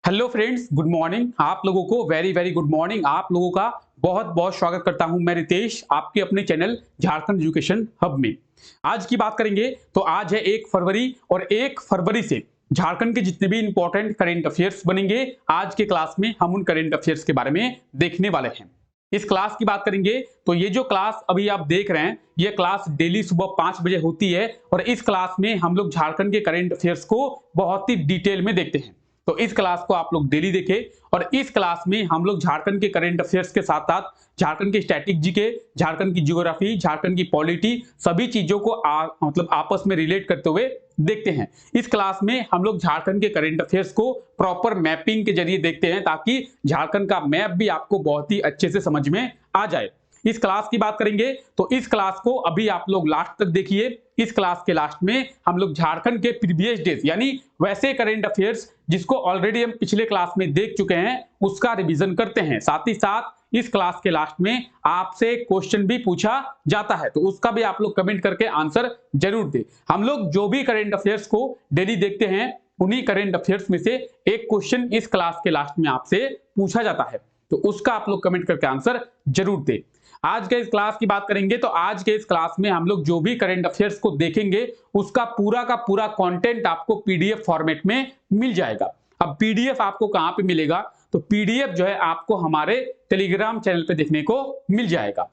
Hello friends, good morning. आप लोगों को वेरी वेरी गुड मॉर्निंग। आप लोगों का बहुत बहुत स्वागत करता हूं मैं रितेश, आपके अपने चैनल झारखंड एजुकेशन हब में। आज की बात करेंगे तो आज है 1 फरवरी और 1 फरवरी से झारखंड के जितने भी इंपॉर्टेंट करेंट अफेयर्स बनेंगे, आज के क्लास में हम उन करेंट अफेयर्स के बारे में देखने वाले हैं। इस क्लास की बात करेंगे तो ये जो क्लास अभी आप देख रहे हैं, ये क्लास डेली सुबह 5 बजे होती है और इस क्लास में हम लोग झारखंड के करेंट अफेयर्स को बहुत ही डिटेल में देखते हैं। तो इस क्लास को आप लोग डेली देखें और इस क्लास में हम लोग झारखंड के करंट अफेयर्स के साथ साथ झारखंड के स्टैटिक जीके, झारखंड की ज्योग्राफी, झारखंड की पॉलिटी, सभी चीजों को मतलब आपस में रिलेट करते हुए देखते हैं। इस क्लास में हम लोग झारखंड के करंट अफेयर्स को प्रॉपर मैपिंग के जरिए देखते हैं ताकि झारखंड का मैप भी आपको बहुत ही अच्छे से समझ में आ जाए। इस क्लास की बात करेंगे तो इस क्लास को अभी आप लोग लास्ट तक देखिए। इस क्लास के लास्ट में हम लोग झारखंड के प्रीवियस डेज यानी वैसे करेंट अफेयर्स जिसको ऑलरेडी हम पिछले क्लास में देख चुके हैं उसका रिवीजन करते हैं। साथ ही साथ इस क्लास के लास्ट में आपसे क्वेश्चन भी पूछा जाता है, तो उसका भी आप लोग कमेंट करके आंसर जरूर दें। हम लोग जो भी करेंट अफेयर्स को डेली देखते हैं उन्हीं करेंट अफेयर्स में से एक क्वेश्चन इस क्लास के लास्ट में आपसे पूछा जाता है, तो उसका आप लोग कमेंट करके आंसर जरूर दें। आज के इस क्लास की बात करेंगे तो आज के इस क्लास में हम लोग जो भी करंट अफेयर्स को देखेंगे उसका पूरा का पूरा कंटेंट आपको पीडीएफ फॉर्मेट में मिल जाएगा। अब पीडीएफ आपको कहां पे मिलेगा, तो पीडीएफ जो है आपको हमारे टेलीग्राम चैनल पे देखने को मिल जाएगा।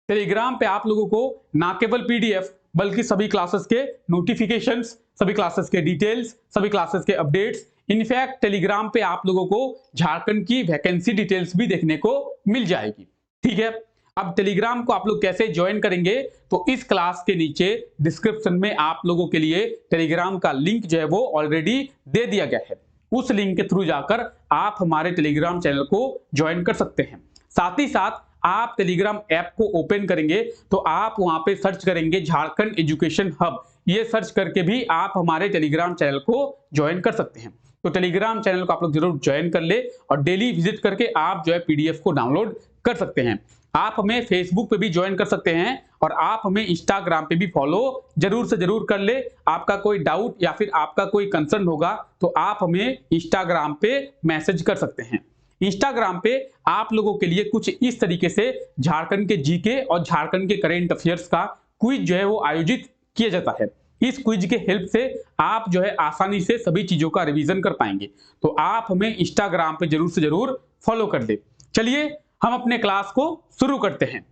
टेलीग्राम पे आप लोगों को ना केवल पीडीएफ बल्कि सभी क्लासेस के नोटिफिकेशंस, सभी क्लासेस के डिटेल्स, सभी क्लासेस के अपडेट्स, इनफैक्ट टेलीग्राम पे आप लोगों को झारखंड की वैकेंसी डिटेल्स भी देखने को मिल जाएगी। ठीक है, अब टेलीग्राम को आप लोग कैसे ज्वाइन करेंगे, तो इस क्लास के नीचे डिस्क्रिप्शन में आप लोगों के लिए टेलीग्राम का लिंक जो है वो ऑलरेडी दे दिया गया है। उस लिंक के थ्रू जाकर आप हमारे टेलीग्राम चैनल को ज्वाइन कर सकते हैं। साथ ही साथ आप टेलीग्राम ऐप को ओपन करेंगे तो आप वहां पे सर्च करेंगे झारखंड एजुकेशन हब, ये सर्च करके भी आप हमारे टेलीग्राम चैनल को ज्वाइन कर सकते हैं। तो टेलीग्राम चैनल को आप लोग जरूर ज्वाइन कर ले और डेली विजिट करके आप जो है पीडीएफ को डाउनलोड कर सकते हैं। आप हमें फेसबुक पे भी ज्वाइन कर सकते हैं और आप हमें इंस्टाग्राम पे भी फॉलो जरूर से जरूर कर ले। आपका कोई डाउट या फिर आपका कोई कंसर्न होगा तो आप हमें इंस्टाग्राम पे मैसेज कर सकते हैं। इंस्टाग्राम पे आप लोगों के लिए कुछ इस तरीके से झारखंड के जीके और झारखंड के करेंट अफेयर्स का क्विज जो है वो आयोजित किया जाता है। इस क्विज के हेल्प से आप जो है आसानी से सभी चीजों का रिवीजन कर पाएंगे, तो आप हमें इंस्टाग्राम पे जरूर से जरूर फॉलो कर ले। चलिए हम अपने क्लास को शुरू करते हैं।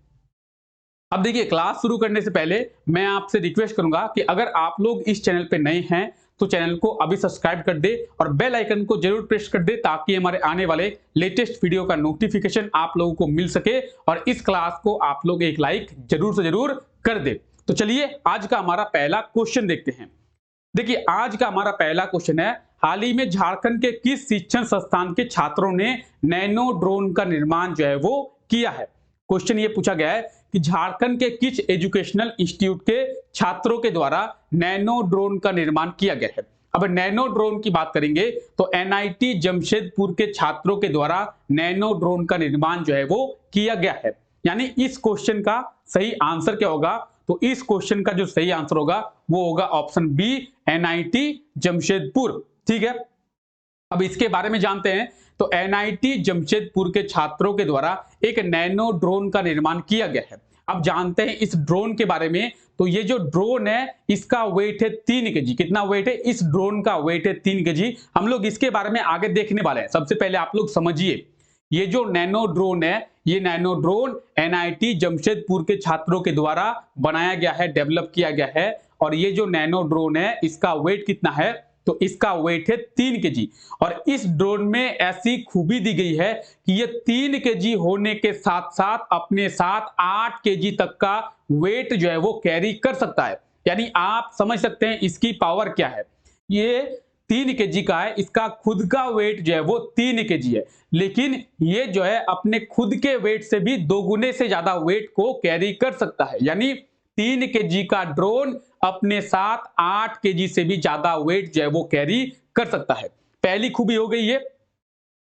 अब देखिए, क्लास शुरू करने से पहले मैं आपसे रिक्वेस्ट करूंगा कि अगर आप लोग इस चैनल पे नए हैं तो चैनल को अभी सब्सक्राइब कर दे और बेल आइकन को जरूर प्रेस कर दे ताकि हमारे आने वाले लेटेस्ट वीडियो का नोटिफिकेशन आप लोगों को मिल सके और इस क्लास को आप लोग एक लाइक जरूर से जरूर कर दे। तो चलिए आज का हमारा पहला क्वेश्चन देखते हैं। देखिए, आज का हमारा पहला क्वेश्चन है, हाल ही में झारखंड के किस शिक्षण संस्थान के छात्रों ने नैनो ड्रोन का निर्माण जो है वो किया है। क्वेश्चन ये पूछा गया है कि झारखंड के किस एजुकेशनल इंस्टीट्यूट के छात्रों के द्वारा नैनो ड्रोन का निर्माण किया गया है। अब नैनो ड्रोन की बात करेंगे तो एनआईटी जमशेदपुर के छात्रों के द्वारा नैनो ड्रोन का निर्माण जो है वो किया गया है। यानी इस क्वेश्चन का सही आंसर क्या होगा, तो इस क्वेश्चन का जो सही आंसर होगा वो होगा ऑप्शन बी, एनआईटी जमशेदपुर। ठीक है, अब इसके बारे में जानते हैं। तो एनआईटी जमशेदपुर के छात्रों के द्वारा एक नैनो ड्रोन का निर्माण किया गया है। अब जानते हैं इस ड्रोन के बारे में। तो ये जो ड्रोन है इसका वेट है 3 केजी। कितना वेट है इस ड्रोन का? वेट है 3 केजी। हम लोग इसके बारे में आगे देखने वाले हैं। सबसे पहले आप लोग समझिए, ये जो नैनो ड्रोन है, ये नैनो ड्रोन एनआईटी जमशेदपुर के छात्रों के द्वारा बनाया गया है, डेवलप किया गया है। और ये जो नैनो ड्रोन है इसका वेट कितना है, तो इसका वेट है 3 केजी। और इस ड्रोन में ऐसी खूबी दी गई है कि ये 3 केजी होने के साथ साथ अपने साथ 8 केजी तक का वेट जो है वो कैरी कर सकता है। यानी आप समझ सकते हैं इसकी पावर क्या है। ये 3 केजी का है, इसका खुद का वेट जो है वो 3 केजी है, लेकिन ये जो है अपने खुद के वेट से भी 2 गुने से ज्यादा वेट को कैरी कर सकता है। यानी 3 केजी का ड्रोन अपने साथ 8 केजी से भी ज्यादा वेट जो है वो कैरी कर सकता है। पहली खूबी हो गई ये।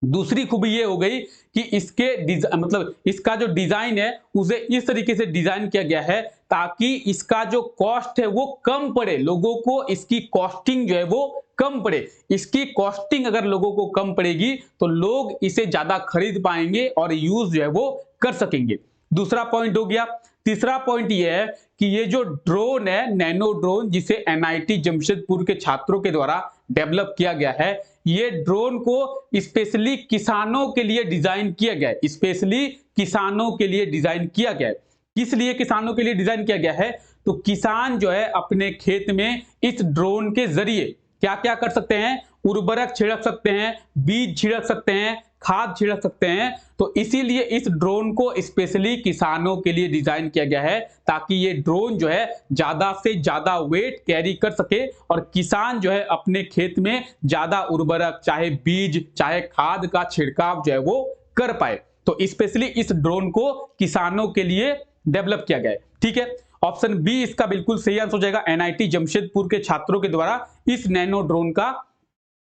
दूसरी खूबी ये हो गई कि इसके मतलब इसका जो डिजाइन है उसे इस तरीके से डिजाइन किया गया है ताकि इसका जो कॉस्ट है वो कम पड़े, लोगों को इसकी कॉस्टिंग जो है वो कम पड़े, इसकी कॉस्टिंग अगर लोगों को कम पड़ेगी तो लोग इसे ज्यादा खरीद पाएंगे और यूज जो है वो कर सकेंगे। दूसरा पॉइंट हो गया। तीसरा पॉइंट ये है कि ये जो ड्रोन है, नैनो ड्रोन, जिसे एनआईटी जमशेदपुर के छात्रों के द्वारा डेवलप किया गया है, ये ड्रोन को स्पेशली किसानों के लिए डिजाइन किया गया है। स्पेशली किसानों के लिए डिजाइन किया गया है। किस लिए किसानों के लिए डिजाइन किया गया है? तो किसान जो है अपने खेत में इस ड्रोन के जरिए क्या क्या कर सकते हैं? उर्वरक छिड़क सकते हैं, बीज छिड़क सकते हैं, खाद छिड़क सकते हैं। तो इसीलिए इस ड्रोन को स्पेशली किसानों के लिए डिजाइन किया गया है, ताकि ये ड्रोन जो है ज्यादा से ज्यादा वेट कैरी कर सके और किसान जो है अपने खेत में ज्यादा उर्वरक, चाहे बीज चाहे खाद का छिड़काव जो है वो कर पाए। तो स्पेशली इस ड्रोन को किसानों के लिए डेवलप किया गया है। ठीक है, ऑप्शन बी इसका बिल्कुल सही आंसर हो जाएगा। एनआईटी जमशेदपुर के छात्रों के द्वारा इस नैनो ड्रोन का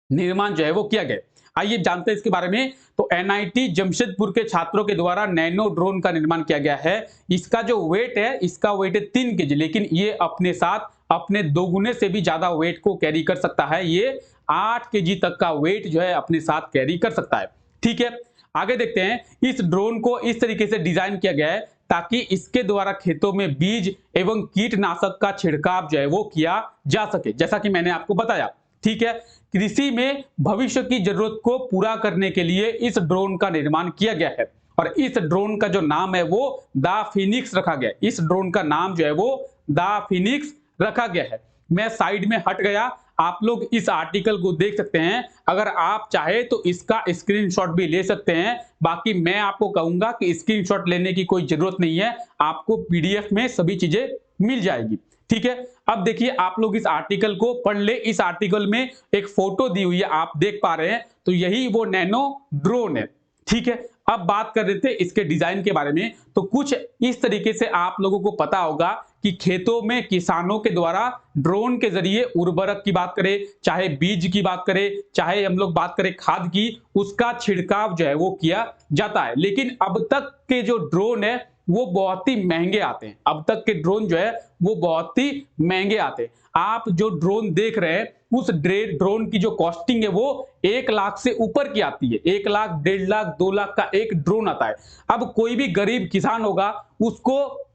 निर्माण जो है वो किया गया। आइए जानते हैं इसके बारे में। तो एनआईटी जमशेदपुर के छात्रों के द्वारा नैनो ड्रोन का निर्माण किया गया है। इसका जो वेट है, इसका वेट है 3 केजी, लेकिन ये अपने साथ अपने 2 गुने से भी ज्यादा वेट को कैरी कर सकता है। ये 8 केजी तक का वेट जो है अपने साथ कैरी कर सकता है। ठीक है, आगे देखते हैं। इस ड्रोन को इस तरीके से डिजाइन किया गया है ताकि इसके द्वारा खेतों में बीज एवं कीटनाशक का छिड़काव जो है वो किया जा सके, जैसा कि मैंने आपको बताया। ठीक है, कृषि में भविष्य की जरूरत को पूरा करने के लिए इस ड्रोन का निर्माण किया गया है और इस ड्रोन का जो नाम है वो द फिनिक्स रखा गया है। इस ड्रोन का नाम जो है वो द फिनिक्स रखा गया है। मैं साइड में हट गया, आप लोग इस आर्टिकल को देख सकते हैं। अगर आप चाहे तो इसका स्क्रीनशॉट भी ले सकते हैं। बाकी मैं आपको कहूंगा कि स्क्रीनशॉट लेने की कोई जरूरत नहीं है, आपको पीडीएफ में सभी चीजें मिल जाएगी। ठीक है, अब देखिए आप लोग इस आर्टिकल को पढ़ ले। इस आर्टिकल में एक फोटो दी हुई है, आप देख पा रहे हैं, तो यही वो नैनो ड्रोन है। ठीक है, अब बात कर रहे थे इसके डिजाइन के बारे में। तो कुछ इस तरीके से आप लोगों को पता होगा कि खेतों में किसानों के द्वारा ड्रोन के जरिए उर्वरक की बात करें, चाहे बीज की बात करें, चाहे हम लोग बात करें खाद की, उसका छिड़काव जो है वो किया जाता है। लेकिन अब तक के जो ड्रोन है वो बहुत ही महंगे आते हैं। अब तक के ड्रोन जो है वो बहुत ही महंगे आते हैं। आप जो ड्रोन देख रहे हैं उस ड्रोन की जो कॉस्टिंग है वो 1 लाख से ऊपर की आती है। 1 लाख, 1.5 लाख, 2 लाख का एक ड्रोन आता है। अब कोई भी गरीब किसान होगा, उसको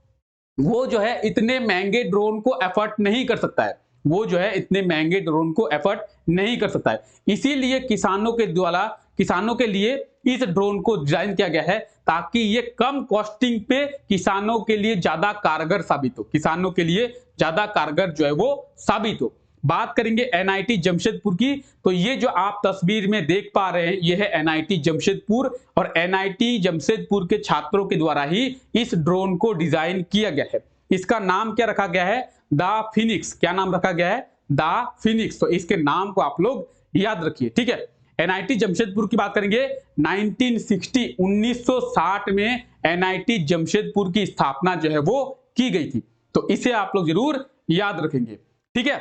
वो जो है इतने महंगे ड्रोन को एफर्ट नहीं कर सकता है। वो जो है इतने महंगे ड्रोन को एफर्ट नहीं कर सकता है। इसीलिए किसानों के द्वारा किसानों के लिए इस ड्रोन को डिजाइन किया गया है ताकि ये कम कॉस्टिंग पे किसानों के लिए ज्यादा कारगर साबित हो। किसानों के लिए ज्यादा कारगर जो है वो साबित हो। बात करेंगे एनआईटी जमशेदपुर की, तो ये जो आप तस्वीर में देख पा रहे हैं ये है एनआईटी जमशेदपुर और एनआईटी जमशेदपुर के छात्रों के द्वारा ही इस ड्रोन को डिजाइन किया गया है। इसका नाम क्या रखा गया है? The Phoenix. क्या नाम रखा गया है? The Phoenix. तो इसके नाम को आप लोग याद रखिए। ठीक है, एनआईटी जमशेदपुर की बात करेंगे। 1960 में एनआईटी जमशेदपुर की स्थापना जो है वो की गई थी। तो इसे आप लोग जरूर याद रखेंगे। ठीक है,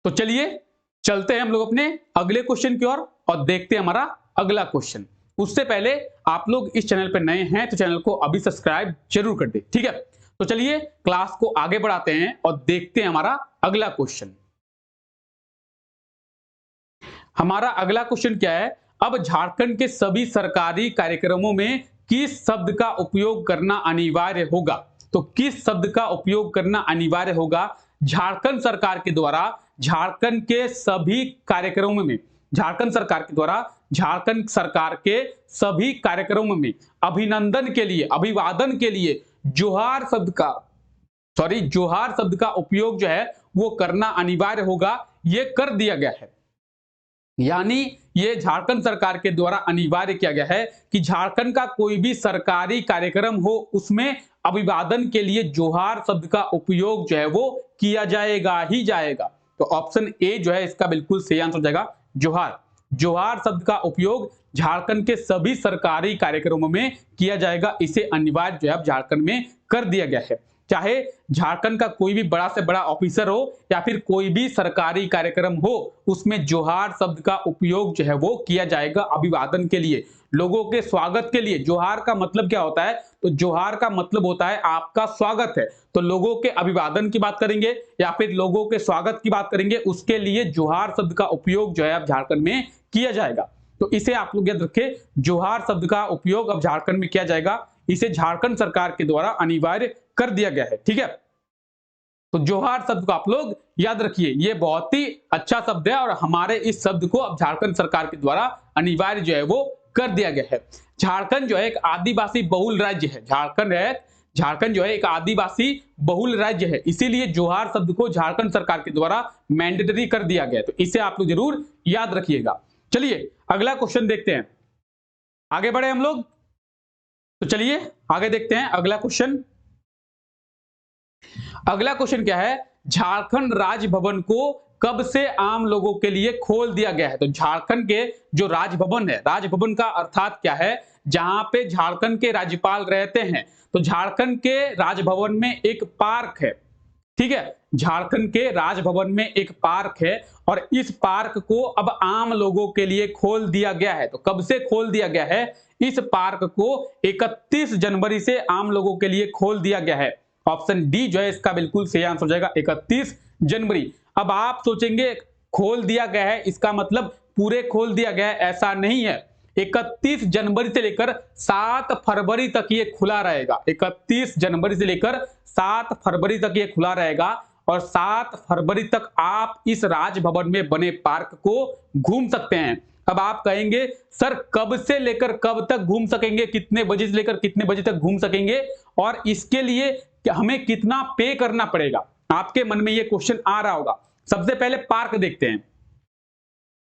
तो चलिए चलते हैं हम लोग अपने अगले क्वेश्चन की ओर और देखते हैं हमारा अगला क्वेश्चन। उससे पहले आप लोग इस चैनल पर नए हैं तो चैनल को अभी सब्सक्राइब जरूर कर दे। ठीक है, तो चलिए क्लास को आगे बढ़ाते हैं और देखते हैं हमारा अगला क्वेश्चन। हमारा अगला क्वेश्चन क्या है? अब झारखंड के सभी सरकारी कार्यक्रमों में किस शब्द का उपयोग करना अनिवार्य होगा? तो किस शब्द का उपयोग करना अनिवार्य होगा? झारखंड सरकार के द्वारा झारखंड के सभी कार्यक्रमों में झारखंड सरकार के द्वारा झारखंड सरकार के सभी कार्यक्रमों में अभिनंदन के लिए, अभिवादन के लिए जोहार शब्द का उपयोग जो है वो करना अनिवार्य होगा। ये कर दिया गया है। यानी ये झारखंड सरकार के द्वारा अनिवार्य किया गया है कि झारखंड का कोई भी सरकारी कार्यक्रम हो उसमें अभिवादन के लिए जोहार शब्द का उपयोग जो है वो किया जाएगा ही जाएगा। तो ऑप्शन ए जो है इसका बिल्कुल सही आंसर हो जाएगा, जोहार। जोहार शब्द का उपयोग झारखंड के सभी सरकारी कार्यक्रमों में किया जाएगा। इसे अनिवार्य जो है झारखंड में कर दिया गया है। चाहे झारखंड का कोई भी बड़ा से बड़ा ऑफिसर हो या फिर कोई भी सरकारी कार्यक्रम हो, उसमें जोहार शब्द का उपयोग जो है वो किया जाएगा अभिवादन के लिए। लोगों के स्वागत के लिए। जोहार का मतलब क्या होता है? तो जोहार का मतलब होता है आपका स्वागत है। तो लोगों के अभिवादन की बात करेंगे या फिर लोगों के स्वागत की बात करेंगे, उसके लिए जोहार शब्द का उपयोग जो है अब झारखंड में किया जाएगा। तो इसे आप लोग याद रखें, जोहार शब्द का उपयोग अब झारखंड में किया जाएगा। इसे झारखंड सरकार के द्वारा अनिवार्य कर दिया गया है। ठीक है, तो जोहार शब्द को आप लोग याद रखिए, ये बहुत ही अच्छा शब्द है और हमारे इस शब्द को अब झारखंड सरकार के द्वारा अनिवार्य जो है वो कर दिया गया है। झारखंड जो है एक आदिवासी बहुल राज्य है। झारखंड जो है एक आदिवासी बहुल राज्य है, इसीलिए जोहार शब्द को झारखंड सरकार के द्वारा मैंडेटरी कर दिया गया है। तो इसे आप लोग जरूर याद रखिएगा। चलिए अगला क्वेश्चन देखते हैं, आगे बढ़े हम लोग। तो चलिए आगे देखते हैं अगला क्वेश्चन। अगला क्वेश्चन क्या है? झारखंड राजभवन को कब से आम लोगों के लिए खोल दिया गया है? तो झारखंड के जो राजभवन है, राजभवन का अर्थात क्या है? जहां पे झारखंड के राज्यपाल रहते हैं। तो झारखंड के राजभवन में एक पार्क है। ठीक है, झारखंड के राजभवन में एक पार्क है और इस पार्क को अब आम लोगों के लिए खोल दिया गया है। तो कब से खोल दिया गया है? इस पार्क को 31 जनवरी से आम लोगों के लिए खोल दिया गया है। ऑप्शन डी जो है इसका बिल्कुल सही आंसर हो जाएगा, 31 जनवरी। अब आप सोचेंगे खोल दिया गया है इसका मतलब पूरे खोल दिया गया है, ऐसा नहीं है। 31 जनवरी से लेकर 7 फरवरी तक ये खुला रहेगा। 31 जनवरी से लेकर 7 फरवरी तक ये खुला रहेगा और 7 फरवरी तक आप इस राजभवन में बने पार्क को घूम सकते हैं। अब आप कहेंगे सर कब से लेकर कब तक घूम सकेंगे, कितने बजे से लेकर कितने बजे तक घूम सकेंगे और इसके लिए हमें कितना पे करना पड़ेगा? आपके मन में ये क्वेश्चन आ रहा होगा। सबसे पहले पार्क देखते हैं।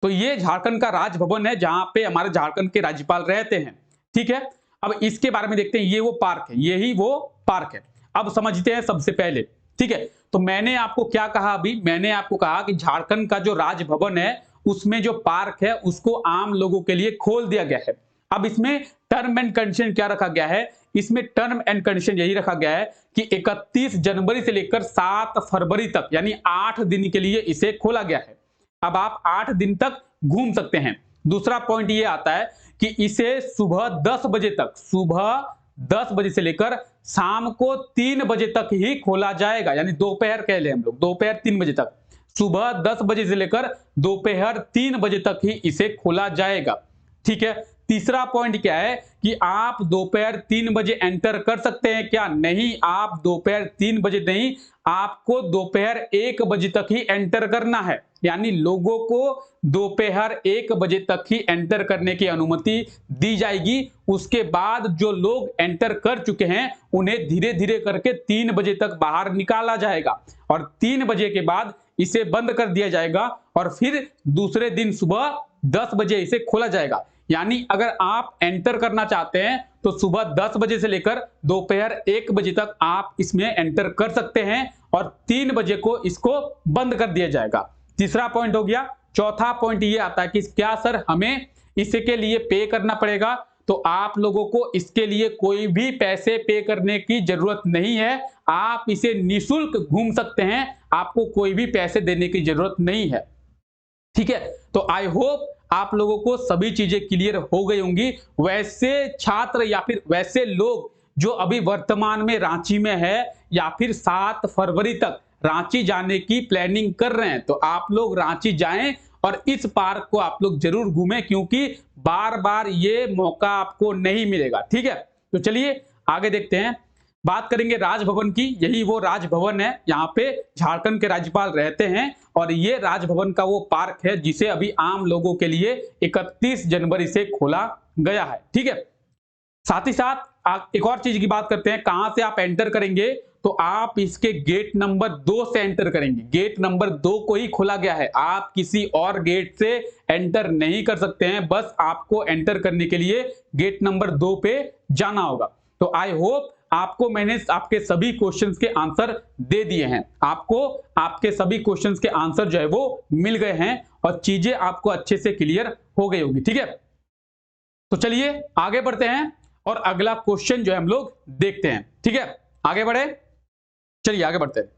तो ये झारखंड का राजभवन है जहां पे हमारे झारखंड के राज्यपाल रहते हैं। ठीक है, अब इसके बारे में देखते हैं। ये वो पार्क है, यही वो पार्क है। अब समझते हैं सबसे पहले। ठीक है, तो मैंने आपको क्या कहा अभी? मैंने आपको कहा कि झारखंड का जो राजभवन है उसमें जो पार्क है उसको आम लोगों के लिए खोल दिया गया है। अब इसमें टर्म एंड कंडीशन क्या रखा गया है? इसमें टर्म एंड कंडीशन यही रखा गया है कि 31 जनवरी से लेकर 7 फरवरी तक यानी 8 दिन के लिए इसे खोला गया है। अब आप 8 दिन तक घूम सकते हैं। दूसरा पॉइंट ये आता है कि इसे सुबह 10 बजे तक, सुबह 10 बजे से लेकर शाम को 3 बजे तक ही खोला जाएगा, यानी दोपहर कह ले हम लोग, दोपहर 3 बजे तक। सुबह 10 बजे से लेकर दोपहर 3 बजे तक ही इसे खोला जाएगा। ठीक है, तीसरा पॉइंट क्या है कि आप दोपहर 3 बजे एंटर कर सकते हैं क्या? नहीं, आप दोपहर 3 बजे नहीं, आपको दोपहर 1 बजे तक ही एंटर करना है। यानी लोगों को दोपहर 1 बजे तक ही एंटर करने की अनुमति दी जाएगी। उसके बाद जो लोग एंटर कर चुके हैं उन्हें धीरे धीरे करके 3 बजे तक बाहर निकाला जाएगा और 3 बजे के बाद इसे बंद कर दिया जाएगा और फिर दूसरे दिन सुबह 10 बजे इसे खोला जाएगा। यानी अगर आप एंटर करना चाहते हैं तो सुबह 10 बजे से लेकर दोपहर 1 बजे तक आप इसमें एंटर कर सकते हैं और 3 बजे को इसको बंद कर दिया जाएगा। तीसरा पॉइंट हो गया। चौथा पॉइंट ये आता है कि क्या सर हमें इसके लिए पे करना पड़ेगा? तो आप लोगों को इसके लिए कोई भी पैसे पे करने की जरूरत नहीं है। आप इसे निःशुल्क घूम सकते हैं, आपको कोई भी पैसे देने की जरूरत नहीं है। ठीक है, तो आई होप आप लोगों को सभी चीजें क्लियर हो गई होंगी। वैसे छात्र या फिर वैसे लोग जो अभी वर्तमान में रांची में है या फिर 7 फरवरी तक रांची जाने की प्लानिंग कर रहे हैं, तो आप लोग रांची जाएं और इस पार्क को आप लोग जरूर घूमें, क्योंकि बार बार ये मौका आपको नहीं मिलेगा। ठीक है, तो चलिए आगे देखते हैं। बात करेंगे राजभवन की। यही वो राजभवन है, यहाँ पे झारखंड के राज्यपाल रहते हैं और ये राजभवन का वो पार्क है जिसे अभी आम लोगों के लिए 31 जनवरी से खोला गया है। ठीक है, साथ ही साथ एक और चीज की बात करते हैं, कहां से आप एंटर करेंगे? तो आप इसके गेट नंबर 2 से एंटर करेंगे। गेट नंबर 2 को ही खोला गया है, आप किसी और गेट से एंटर नहीं कर सकते हैं। बस आपको एंटर करने के लिए गेट नंबर 2 पे जाना होगा। तो आई होप आपको मैंने आपके सभी क्वेश्चंस के आंसर दे दिए हैं। आपको आपके सभी क्वेश्चंस के आंसर जो है वो मिल गए हैं और चीजें आपको अच्छे से क्लियर हो गई होगी। ठीक है, तो चलिए आगे बढ़ते हैं और अगला क्वेश्चन जो है हम लोग देखते हैं। ठीक है, आगे बढ़े, चलिए आगे बढ़ते हैं।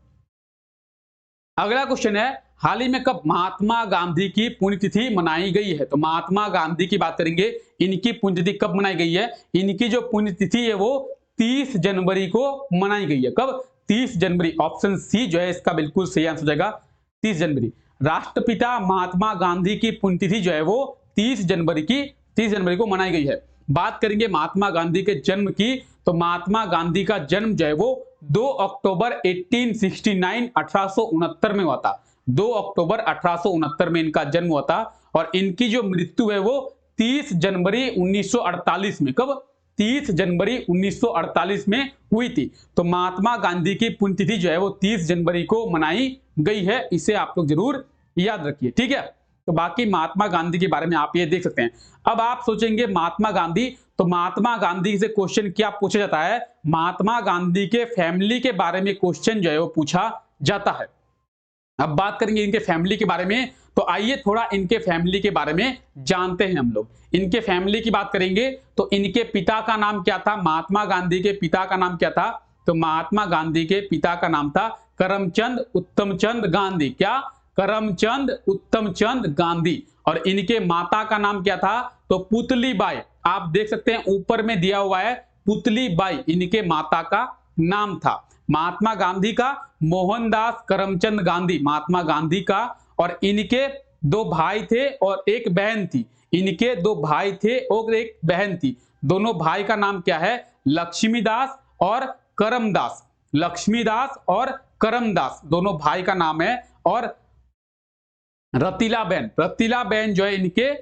अगला क्वेश्चन है, हाल ही में कब महात्मा गांधी की पुण्यतिथि मनाई गई है? तो महात्मा गांधी की बात करेंगे, इनकी पुण्यतिथि कब मनाई गई है? इनकी जो पुण्यतिथि है वो 30 जनवरी को मनाई गई है। कब? 30 जनवरी। ऑप्शन सी जो है इसका बिल्कुल सही आंसर हो जाएगा, 30 जनवरी। राष्ट्रपिता महात्मा गांधी की पुण्यतिथि जो है वो 30 जनवरी को मनाई गई है। बात करेंगे महात्मा गांधी के जन्म की, तो महात्मा गांधी का जन्म जो है वो 2 अक्टूबर 1869 में हुआ था। 2 अक्टूबर 1869 में इनका जन्म हुआ था और इनकी जो मृत्यु है वो 30 जनवरी 1948 में, कब? 30 जनवरी 1948 में हुई थी। तो महात्मा गांधी की पुण्यतिथि जो है वो 30 जनवरी को मनाई गई है, इसे आप लोग जरूर याद रखिए, ठीक है। तो बाकी महात्मा गांधी के बारे में आप ये देख सकते हैं। अब आप सोचेंगे महात्मा गांधी, तो महात्मा गांधी से क्वेश्चन क्या पूछा जाता है? महात्मा गांधी के फैमिली के बारे में क्वेश्चन जो है वो पूछा जाता है। अब बात करेंगे इनके फैमिली के बारे में, तो आइए थोड़ा इनके फैमिली के बारे में जानते हैं हम लोग। इनके फैमिली की बात करेंगे तो इनके पिता का नाम क्या था? महात्मा गांधी के पिता का नाम क्या था? तो महात्मा गांधी के पिता का नाम था करमचंद उत्तमचंद गांधी। क्या? करमचंद उत्तमचंद गांधी। और इनके माता का नाम क्या था? तो पुतलीबाई। आप देख सकते हैं ऊपर में दिया हुआ है पुतलीबाई, इनके माता का नाम था। महात्मा गांधी का मोहनदास करमचंद गांधी, महात्मा गांधी का। और इनके 2 भाई थे और एक बहन थी। इनके 2 भाई थे और एक बहन थी। दोनों भाई का नाम क्या है? लक्ष्मीदास और करमदास। लक्ष्मीदास और करमदास दोनों भाई का नाम है। और रतीलाबेन जो है इनके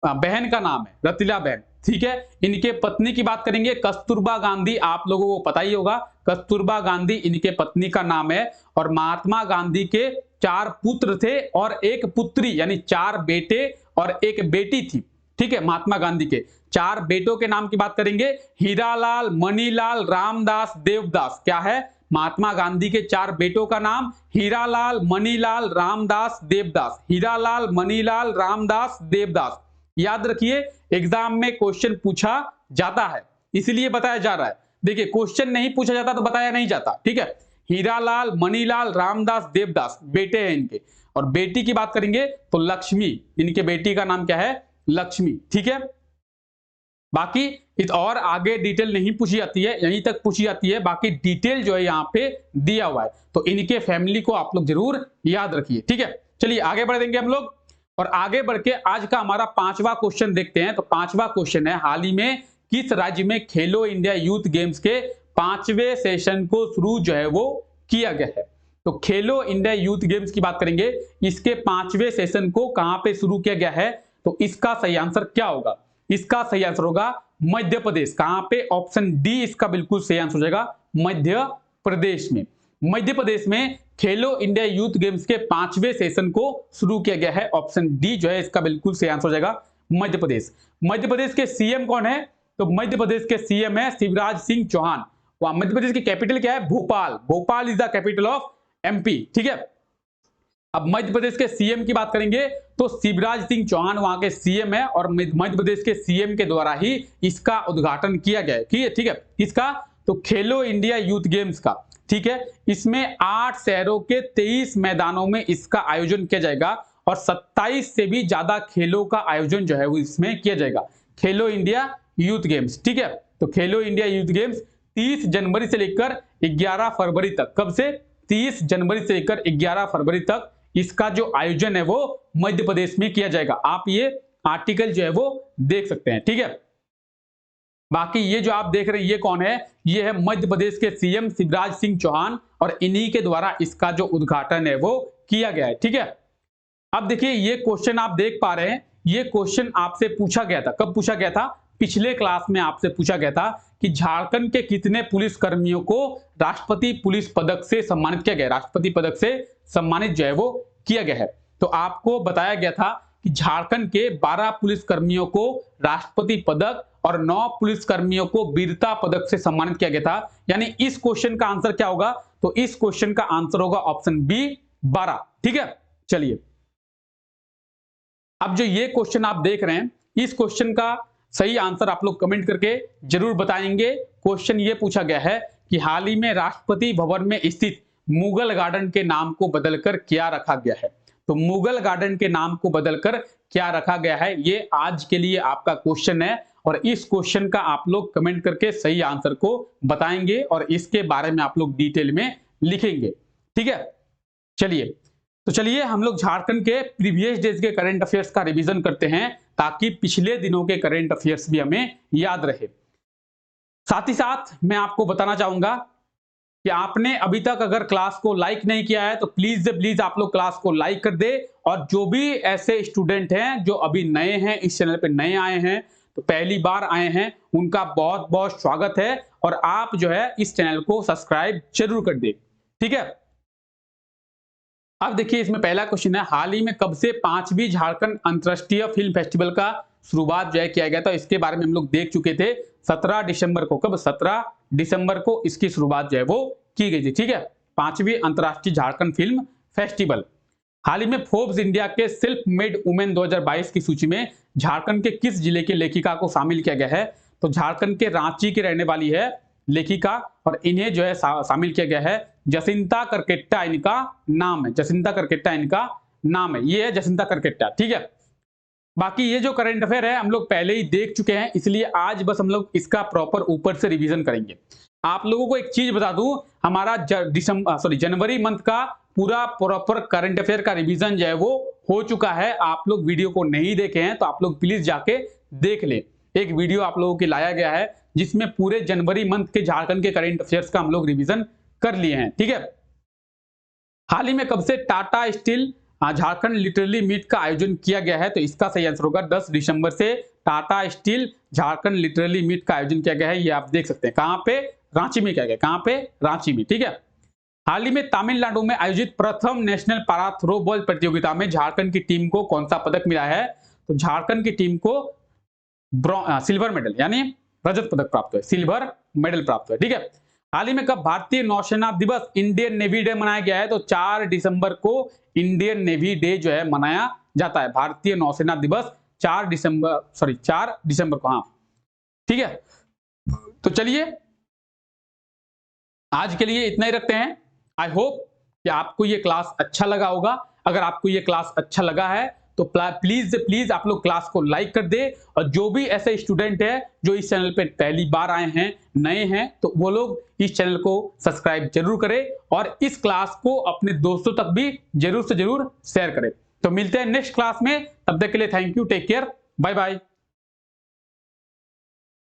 बहन का नाम है, रतीलाबेन, ठीक है। इनके पत्नी की बात करेंगे कस्तूरबा गांधी, आप लोगों को पता ही होगा, कस्तूरबा गांधी इनके पत्नी का नाम है। और महात्मा गांधी के 4 पुत्र थे और एक पुत्री, यानी 4 बेटे और एक बेटी थी, ठीक है। महात्मा गांधी के 4 बेटों के नाम की बात करेंगे, हीरालाल, मणिलाल, रामदास, देवदास। क्या है? महात्मा गांधी के 4 बेटों का नाम हीरालाल, मणिलाल, रामदास, देवदास। हीरालाल, मणिलाल, रामदास, देवदास। याद रखिए, एग्जाम में क्वेश्चन पूछा जाता है, इसलिए बताया जा रहा है। देखिए, क्वेश्चन नहीं पूछा जाता तो बताया नहीं जाता, ठीक है। हीरालाल, मणिलाल, रामदास, देवदास बेटे हैं इनके। और बेटी की बात करेंगे तो लक्ष्मी, इनके बेटी का नाम क्या है? लक्ष्मी, ठीक है। बाकी इस और आगे डिटेल नहीं पूछी जाती है, यहीं तक पूछी जाती है। बाकी डिटेल जो है यहाँ पे दिया हुआ है, तो इनके फैमिली को आप लोग जरूर याद रखिए, ठीक है। चलिए आगे बढ़ देंगे हम लोग, और आगे बढ़ के आज का हमारा 5वां क्वेश्चन देखते हैं। तो 5वां क्वेश्चन है, हाल ही में किस राज्य में खेलो इंडिया यूथ गेम्स के 5वें सेशन को शुरू जो है वो किया गया है? तो खेलो इंडिया यूथ गेम्स की बात करेंगे, इसके 5वें सेशन को कहां पे शुरू किया गया है? तो इसका सही आंसर क्या होगा? इसका सही आंसर होगा मध्य प्रदेश। कहां पे? ऑप्शन डी इसका बिल्कुल सही आंसर हो जाएगा, मध्य प्रदेश में। मध्य प्रदेश में खेलो इंडिया यूथ गेम्स के 5वें सेशन को शुरू किया गया है। ऑप्शन डी जो है इसका बिल्कुल सही आंसर हो जाएगा, मध्य प्रदेश। मध्य प्रदेश के सीएम कौन है? तो मध्य प्रदेश के सीएम है शिवराज सिंह चौहान। वहां मध्य प्रदेश की कैपिटल क्या है? Bhopal. Bhopal is the capital of MP, ठीक है। अब मध्य प्रदेश के सीएम की बात करेंगे तो शिवराज सिंह चौहान वहां के सीएम है, और मध्य प्रदेश के सीएम के द्वारा ही इसका उद्घाटन किया गया है, ठीक है। इसका तो खेलो इंडिया यूथ गेम्स का, ठीक है। इसमें 8 शहरों के 23 मैदानों में इसका आयोजन किया जाएगा, और 27 से भी ज्यादा खेलों का आयोजन जो है वो इसमें किया जाएगा। खेलो इंडिया यूथ गेम्स, ठीक है। तो खेलो इंडिया यूथ गेम्स 30 जनवरी से लेकर 11 फरवरी तक। कब से? 30 जनवरी से लेकर 11 फरवरी तक इसका जो आयोजन है वो मध्य प्रदेश में किया जाएगा। आप ये आर्टिकल जो है वो देख सकते हैं, ठीक है। बाकी ये जो आप देख रहे हैं ये कौन है? ये है मध्य प्रदेश के सीएम शिवराज सिंह चौहान, और इन्हीं के द्वारा इसका जो उद्घाटन है वो किया गया है, ठीक है। अब देखिए, ये क्वेश्चन आप देख पा रहे हैं, ये क्वेश्चन आपसे पूछा गया था। कब पूछा गया था? पिछले क्लास में आपसे पूछा गया था कि झारखंड के कितने पुलिस कर्मियों को राष्ट्रपति पुलिस पदक से सम्मानित किया गया? राष्ट्रपति पदक से सम्मानित जो है वो किया गया है। तो आपको बताया गया था कि झारखंड के 12 पुलिस कर्मियों को राष्ट्रपति पदक और 9 पुलिस कर्मियों को वीरता पदक से सम्मानित किया गया था। यानी इस क्वेश्चन का आंसर क्या होगा? तो इस क्वेश्चन का आंसर होगा ऑप्शन बी 12, ठीक है। चलिए, अब जो ये क्वेश्चन आप देख रहे हैं, इस क्वेश्चन का सही आंसर आप लोग कमेंट करके जरूर बताएंगे। क्वेश्चन ये पूछा गया है कि हाल ही में राष्ट्रपति भवन में स्थित मुगल गार्डन के नाम को बदलकर क्या रखा गया है? तो मुगल गार्डन के नाम को बदलकर क्या रखा गया है, ये आज के लिए आपका क्वेश्चन है। और इस क्वेश्चन का आप लोग कमेंट करके सही आंसर को बताएंगे और इसके बारे में आप लोग डिटेल में लिखेंगे। ठीक है, चलिए हम लोग झारखंड के प्रीवियस डेज के करंट अफेयर्स का रिवीजन करते हैं, ताकि पिछले दिनों के करंट अफेयर्स भी हमें याद रहे। साथ ही साथ मैं आपको बताना चाहूंगा कि आपने अभी तक अगर क्लास को लाइक नहीं किया है तो प्लीज आप लोग क्लास को लाइक कर दे। और जो भी ऐसे स्टूडेंट हैं जो अभी नए हैं, इस चैनल पे नए आए हैं, तो पहली बार आए हैं, उनका बहुत बहुत स्वागत है। और आप जो है इस चैनल को सब्सक्राइब जरूर कर दे। ठीक है, अब देखिए इसमें पहला क्वेश्चन है, हाल ही में कब से 5वीं झारखंड अंतर्राष्ट्रीय फिल्म फेस्टिवल का शुरुआत जो है किया गया था। इसके बारे में हम लोग देख चुके थे 17 दिसंबर को। कब? 17 दिसंबर को इसकी शुरुआत जो है वो की गई थी। ठीक है, 5वीं अंतर्राष्ट्रीय झारखंड फिल्म फेस्टिवल। हाल ही में फोर्ब्स इंडिया के सेल्फ मेड वुमेन 2022 की सूची में झारखंड के किस जिले की लेखिका को शामिल किया गया है? तो झारखंड के रांची की रहने वाली है लेखिका, और इन्हें जो है शामिल किया गया है। जसिंता करकेट्टा इनका नाम है, जसिंता करकेट्टा इनका नाम है, ये है जसिंता करकेट्टा। ठीक है, बाकी ये जो करंट अफेयर है हम लोग पहले ही देख चुके हैं, इसलिए आज बस हम लोग इसका प्रॉपर ऊपर से रिवीजन करेंगे। आप लोगों को एक चीज बता दूं, हमारा जनवरी मंथ का पूरा प्रॉपर करंट अफेयर का रिवीजन जो है वो हो चुका है। आप लोग वीडियो को नहीं देखे हैं तो आप लोग प्लीज जाके देख ले। एक वीडियो आप लोगों के लाया गया है जिसमें पूरे जनवरी मंथ के झारखंड के करंट अफेयर्स का हम लोग रिवीजन कर लिए हैं। ठीक है, हाल ही में कब से Tata Steel Jharkhand Literary Meet का आयोजन किया गया है? तो इसका सही आंसर होगा 10 दिसंबर से Tata Steel Jharkhand Literary Meet का आयोजन किया गया है। ये आप देख सकते हैं कहां पे? रांची में किया गया। कहां पे? रांची में। ठीक है, हाल ही में तमिलनाडु में आयोजित प्रथम नेशनल पारा थ्रो बॉल प्रतियोगिता में झारखंड की टीम को कौन सा पदक मिला है? तो झारखंड की टीम को सिल्वर मेडल यानी रजत पदक प्राप्त हुआ, सिल्वर मेडल प्राप्त हुआ। ठीक है, हाल ही में कब भारतीय नौसेना दिवस इंडियन नेवी डे मनाया गया है? तो 4 दिसंबर को इंडियन नेवी डे जो है मनाया जाता है। भारतीय नौसेना दिवस 4 दिसंबर को। हाँ, ठीक है, तो चलिए आज के लिए इतना ही रखते हैं। आई होप कि आपको ये क्लास अच्छा लगा होगा। अगर आपको ये क्लास अच्छा लगा है तो प्लीज आप लोग क्लास को लाइक कर दे। और जो भी ऐसे स्टूडेंट है जो इस चैनल पे पहली बार आए हैं, नए हैं, तो वो लोग इस चैनल को सब्सक्राइब जरूर करें और इस क्लास को अपने दोस्तों तक भी जरूर से जरूर शेयर करें। तो मिलते हैं नेक्स्ट क्लास में, तब तक के लिए thank you, take care, bye bye.